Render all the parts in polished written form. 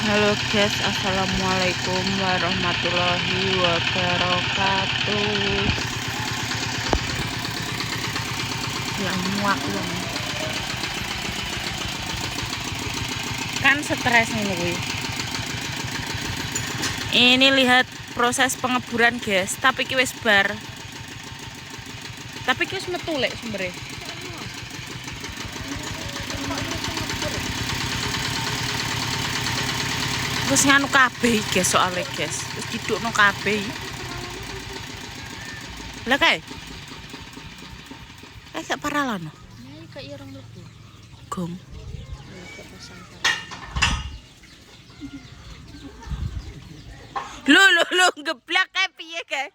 Halo guys, assalamualaikum warahmatullahi wabarakatuh. Yang muak dong. Kan stres nih. Ini lihat proses pengeburan guys, tapi ki wis bar. Tapi ki wis metu lek sumbere. Wis nganu kabeh guys soalnya guys. Wis didukno kabeh. Lah kae. Gak parah lah no. Nah, kayak orang mlebu. Gong. Lo geblak kae piye kae?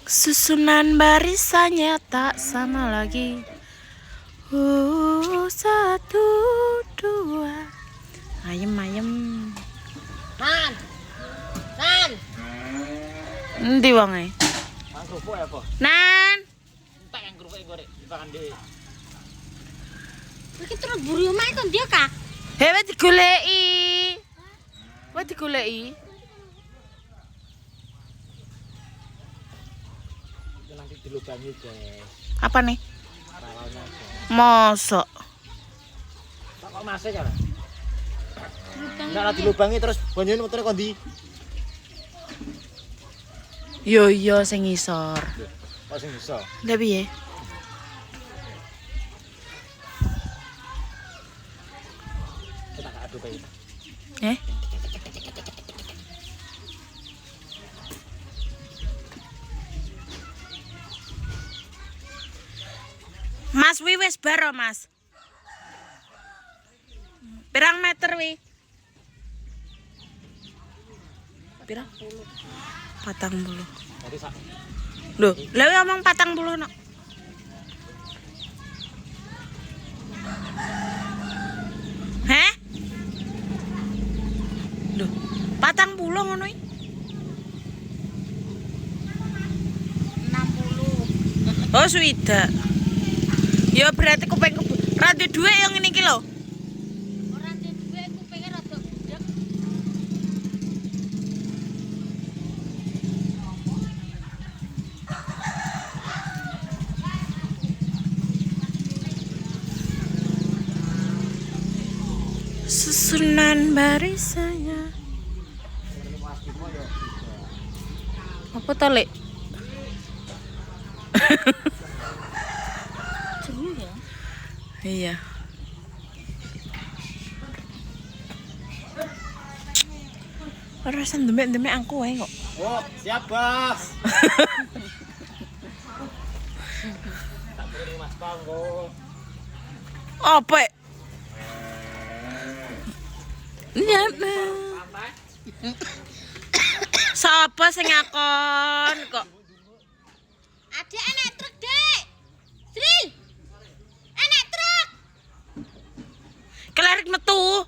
Susunan barisannya tak sama lagi. Satu, dua. Ayem. Nan. Endi wonge? Mang kerupuk ya apa? Nan. Entek yang kerupuk gorek dipakan dhewe. Iki terus buru omahe kon dia kah? He wis digoleki. Wis digoleki. Itu nanti dilubangi, guys. Apa nih? Paralnya. Mosok. Kok masih kan? Enggak lah dilubangi terus banyune motor kondi. Yo sing ngisor. Kok sing iso? Lah piye? Kita gak adu kayak. Eh? Mas wi wis baro, Mas. Pirang meter wi? Pirang? 40. Jadi sak Loh, lha ngomong 40 no. Heh? Loh, 40 ngono iki. 60. Oh, swidak. Ya berarti kuping rada duwe yang ngene iki lho. Ora ndek duwe kupinge rada budek. Susunan barisannya. Apa to, Lek? Jeru ya. Iya. Rasan demek-demek aku wae kok. Oh, siap, Bos. Tak beri Mas Panggo. Apa? Iya. Sapa sing ngakon kok? Adek enek truk, Dek. Sri. Enek truk. Kelerik metu.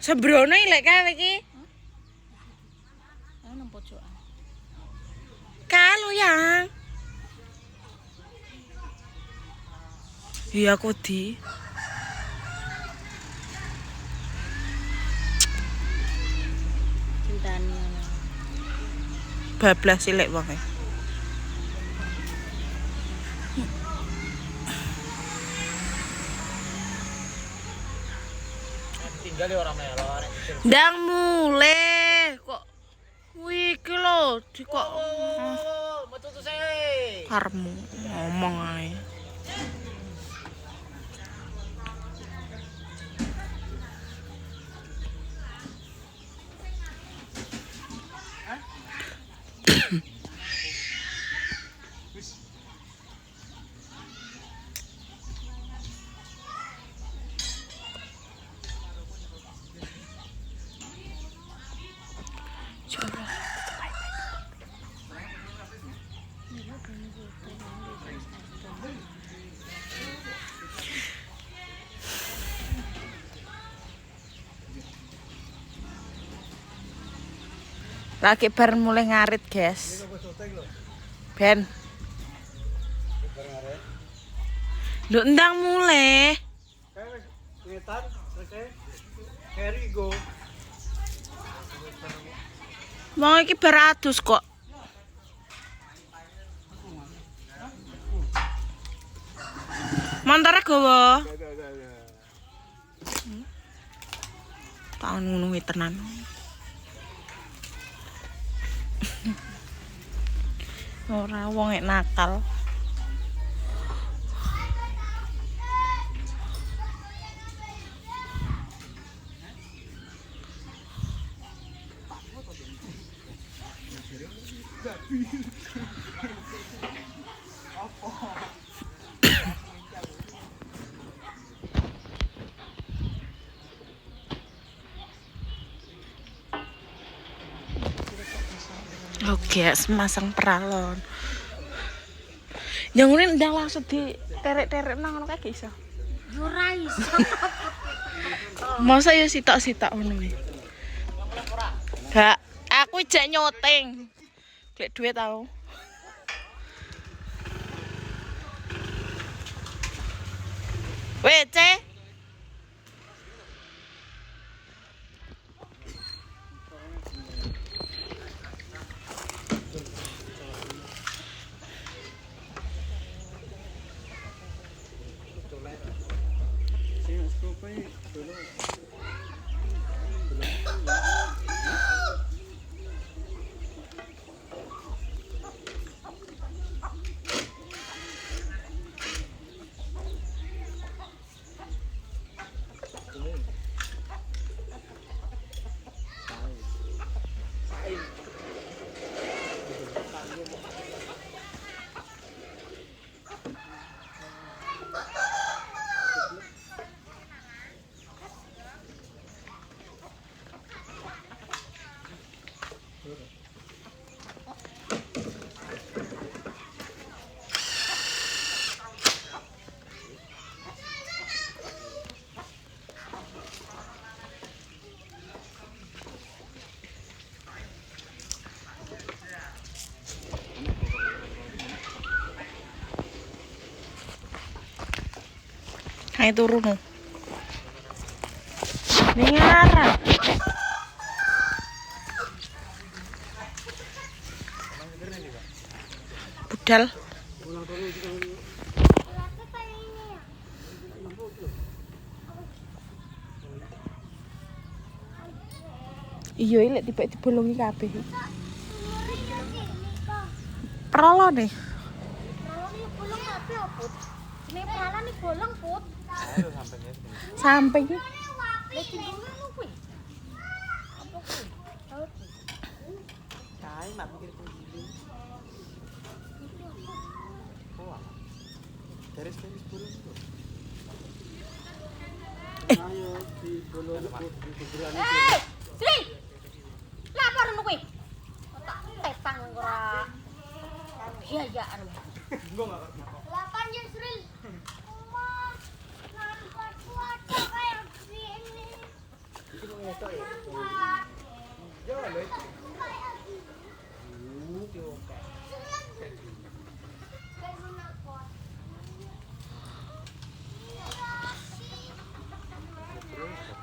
Sembrono lek kae iki. Ayo nang pojokan. Kalau yang. Iya aku di. Cintane. Bablas silek wae. Tinggal orang melor. Ndang mulai kok. Wih iki lho, di kok Oh, metu tuh sih. karmu ngomong ae. Lagi bar mulai ngarit, guys. Ben. Lu ndang mulai. Ngetan, oke. Here go. Mau iki beratus kok. Montore gowo. Tahun ngono tenan. Ora wong nakal. Oke, semasang peralon. Yang ini ndang langsung di terek-terek nang ngono kae iso. Yo ora iso. Masa ya sitok-sitok ngono iki. Gak, aku jak nyoteng. Duit duit tau. WC. Hai turun. Dengar. Budal. Iya, lek tiba dibolongi kabeh. Perolo nih. Kalau nih bolong kabeh opo? Nek palan nih bolong, Put. Sampai iki. Lek tinggal ngono kuwi. Apa kuwi? Tahu kuwi. Kae mak mikir kuwi. Garis-garis bolong itu. Ayo di bolong di kuburan itu. Sri. Lapor ngono kuwi. Tak tepang ora. Iya ya anu. Engko enggak. Lapan ya Sri. Oma. Nampak cuaca kayak gini. Itu ngetok ya. Yo lho.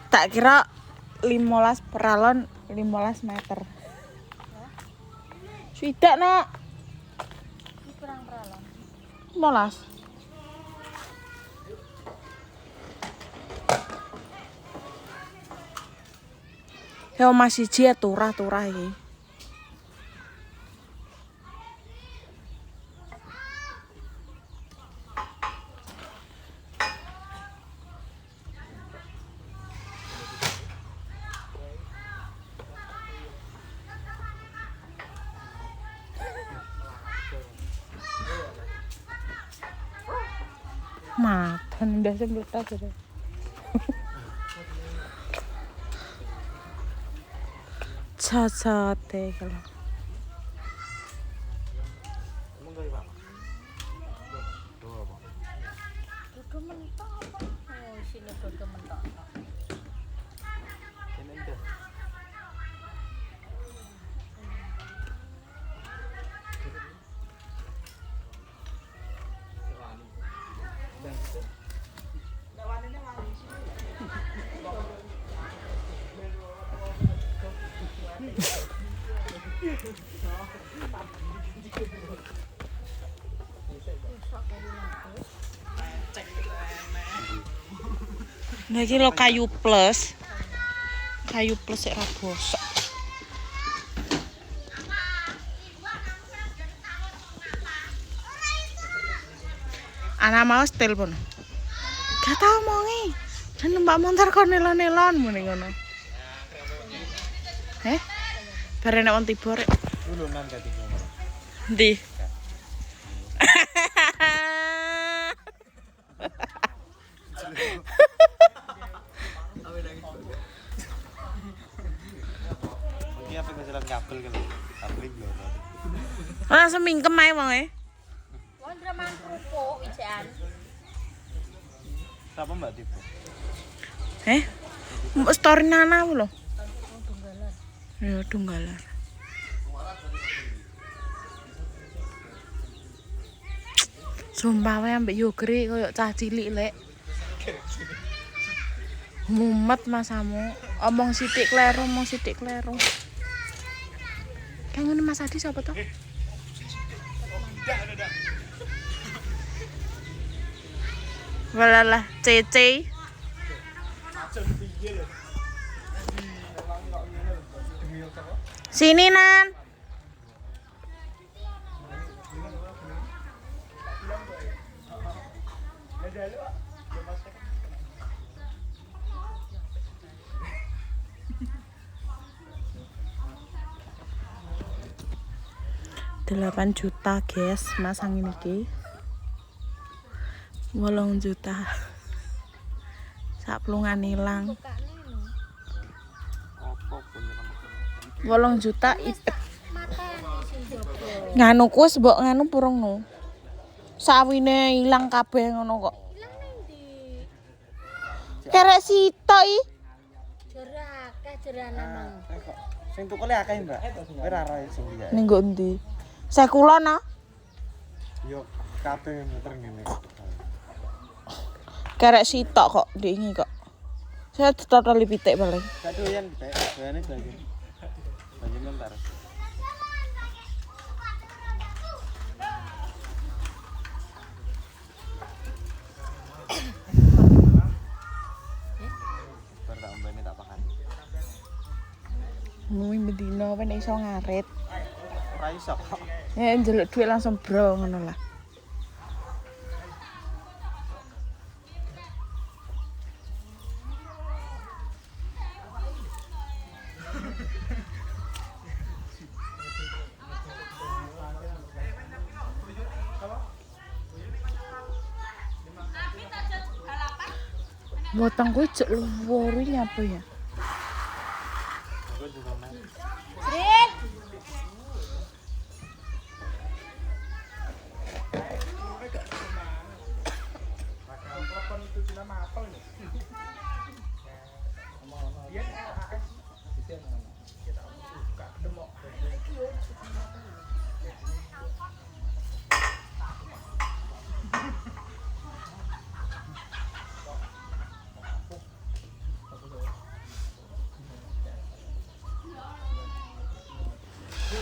Tak kira 15 peralon 15 meter. Swidak nak. Iki perang peralon. 15. Ya masih siji turah-turah iki. Makan udah sebelum sudah. Cacate kalau. Dudu mentok apa? Oh, sini dudu mentok. Nah, iki lho kayu plus. Kayu plus sik ra bosok. Anak mau telepon. Gak tau mongi. Dan numpak motor kok nelon-nelon muni ngono. Bare nek wong tiba rek. Tulunan gati ngono. Ndi? Iki apa keselan kabel kan? Kabel loro. Langsung mingkem ae wong e. Wong dreman kerupuk ijekan. Siapa Mbak Tipu? Mbok story Nana lho. Ya Dunggalar. Sumpah wae ambek yogri koyo cah cilik lek. Mumet masamu. Omong sithik kleru, omong sithik kleru. Kayak ngene Mas Adi sapa to? Walalah, Cece. Sini Nan. Delapan juta guys, masang ini ki. 8 juta. Sak plungan ilang. 8 juta ipet. Nganu kus mbok nganu purung no. Sawine ilang kabeh ngono kok. Ilang ning ndi? Kerek sitok i. Jerak, jerana mang. Kok sing tukule akeh, Mbak. Kowe ora ora sing iki. Ning nggo ndi? Sekulon ah. Yo kabeh muter ngene. Kerek sitok kok ndingi kok. Saya ditotoli pitik paling. Gak doyan pitik, doyane banyu. Banyu mentar. Bar tak ombene tak pakan. Mui bedino ben iso ngarit. Ora iso. Ya njeluk dhuwit langsung bro ngono lah. Botong kuwi jek luwur nyapa ya? Srin.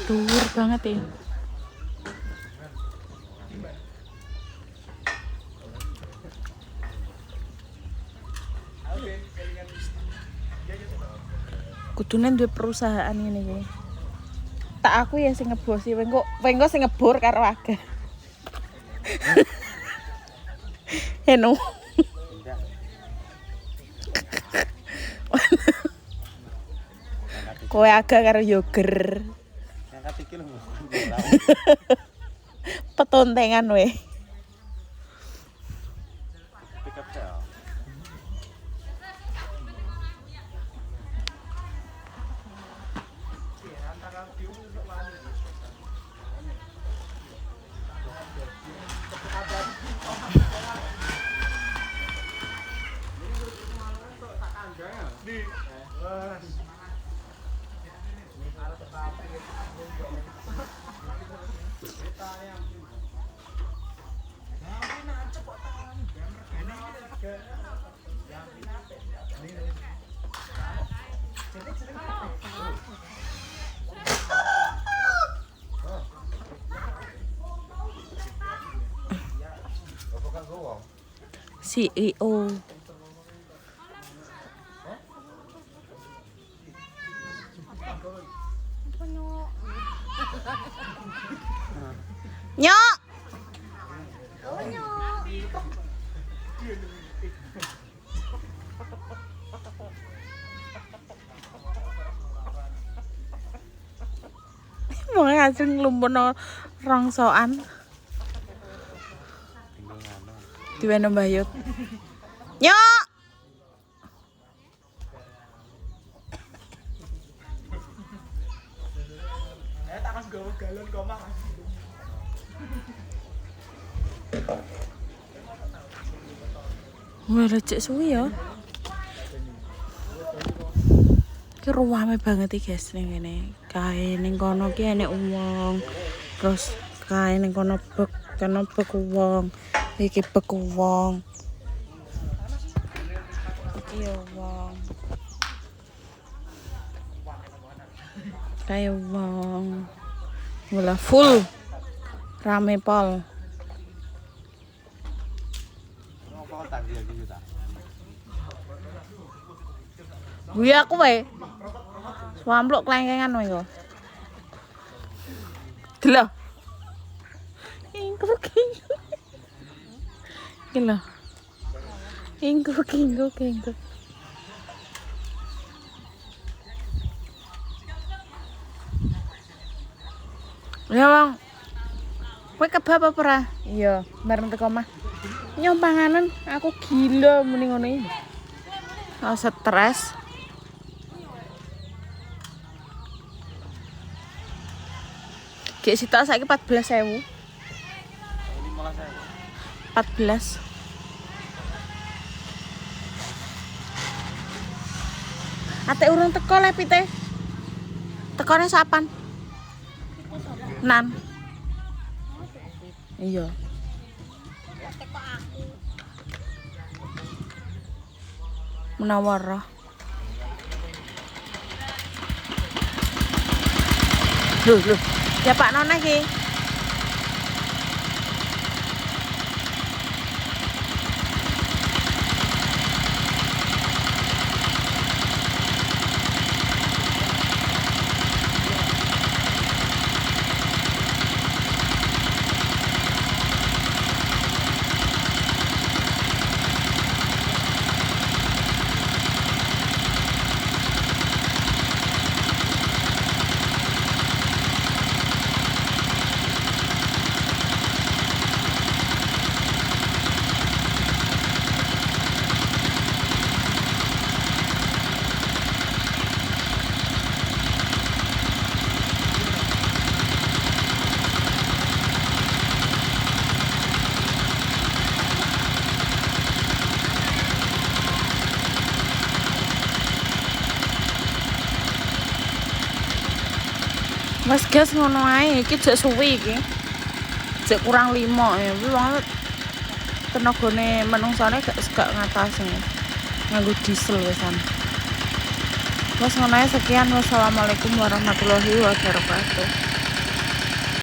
Dhuwur banget ya. Kudune duwe perusahaan ngene iki. Tak aku ya sing ngebosi, wengko sing ngebur karo aga. Heno. Kowe aga karo yoger. Ngangkat iki lho. Petontengan we. Pick up ya. CEO. Nyok. Mau ngajeng nglumpuhno rongsokan. Diwene Mbah Yut. Nyok. Tak mas gawe galon kok Mas. Wah, lecek suwi ya. Ki ruwame banget iki guys ning kene. Kae ning kono ki enek wong. Terus kae ning kono bek wong. Iki bek wong. Iki yo wong. Kae wong. Mula full. Rame pol. Gue aku wae. Swampluk klengkengan wae kok. Delok. Ingkuk. Gila. Ingkuk. Ya, Bang. Kowe kebab apa ora? Iya, bareng teko omah. Nyong panganan aku gila mending ngono iki. Stres. Gek sitok saiki 14.000. 14. Ate urung teko le pite. Tekone sapan? Nan. Iya. Menawar. Loh. Ya Pak Nona iki. Mas gas ngono ae, iki jek suwi iki. Jek kurang 5 ya. Kuwi wong tenagane menungsane gak ngatasi. Nganggo diesel wisan. Wes ngono ae sekian. Wassalamualaikum warahmatullahi wabarakatuh.